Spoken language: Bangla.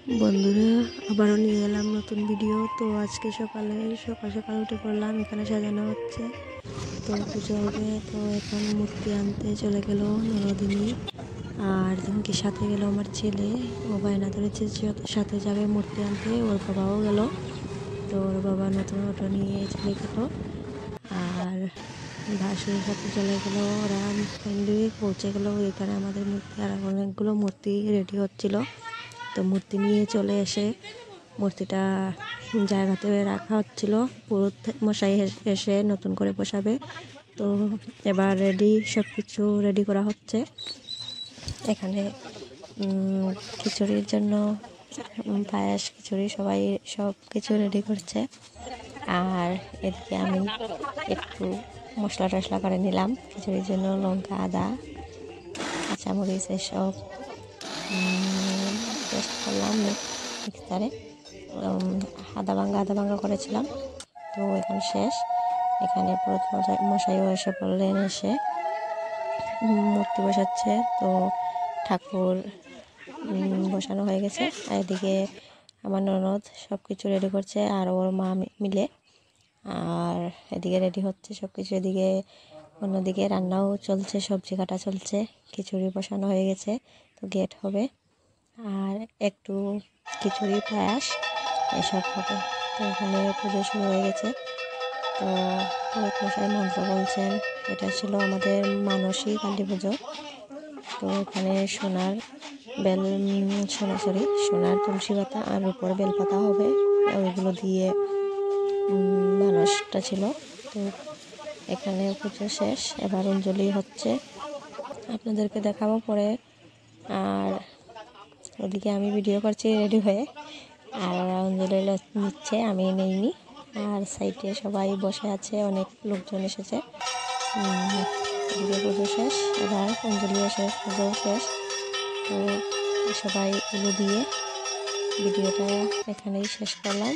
বন্ধুরা, আবারও নিয়ে এলাম নতুন ভিডিও। তো আজকে সকাল সকাল উঠে পড়লাম, এখানে সাজানো হচ্ছে, তো পুজো হবে। তো এখন মূর্তি আনতে চলে গেল ননদিনী, আর দিনকে সাথে গেল আমার ছেলে। ও বায়না ধরেছে সাথে যাবে মূর্তি আনতে, ওর বাবাও গেল। তো ওর বাবা নতুন অটো নিয়ে চলে গেল, আর ভাসুরের সাথে চলে গেল। ওরা ফাইনালি পৌঁছে গেল এখানে আমাদের মূর্তি, আর অনেকগুলো মূর্তি রেডি হচ্ছিল। তো মূর্তি নিয়ে চলে এসে মূর্তিটা জায়গাতে রাখা হচ্ছিল। পুরোহিত মশাই এসে নতুন করে বসাবে। তো এবার সব কিছু রেডি করা হচ্ছে। এখানে খিচুড়ির জন্য পায়েস, খিচুড়ি সবাই সব কিছু রেডি করছে। আর এদিকে আমি একটু মশলা টশলা করে নিলাম খিচুড়ির জন্য, লঙ্কা, আদা, কাঁচামরিচ এসব পেস্ট করলাম মিক্সারে। আদা ভাঙ্গা করেছিলাম। তো এখন শেষ। এখানে পুরোহিত মশাইও এসে পড়লেন, এসে মূর্তি বসাচ্ছে। তো ঠাকুর বসানো হয়ে গেছে। আর এদিকে আমার ননদ সব কিছু রেডি করছে, আর ওর মা মিলে। আর এদিকে রেডি হচ্ছে সব কিছু। এদিকে অন্যদিকে রান্নাও চলছে, সবজি কাটা চলছে, খিচুড়ি বসানো হয়ে গেছে। তো গেট হবে, আর একটু খিচুড়ি, পায়াস এসব হবে। তো এখানে পুজো শুরু হয়ে গেছে। তো পুরোহিত মশাই মন্ত্র বলছেন। এটা ছিল আমাদের মানসী কালী পুজো। তো এখানে সোনার তুলসী পাতা আর উপরে বেলপাতা হবে, ওইগুলো দিয়ে মানসটা ছিল। তো এখানে পুজো শেষ, এবার অঞ্জলি হচ্ছে, আপনাদেরকে দেখাবো পরে। আর ওদিকে আমি ভিডিও করছি রেডি হয়ে, আর ওরা অঞ্জলি নিচ্ছে, আমি নেইনি। আর সাইডে সবাই বসে আছে, অনেক লোকজন এসেছে। এদিকে পুজো শেষ, এবার অঞ্জলিও শেষ, পুজোও শেষ। তো সবাই পুজো দিয়ে ভিডিওটা এখানেই শেষ করলাম।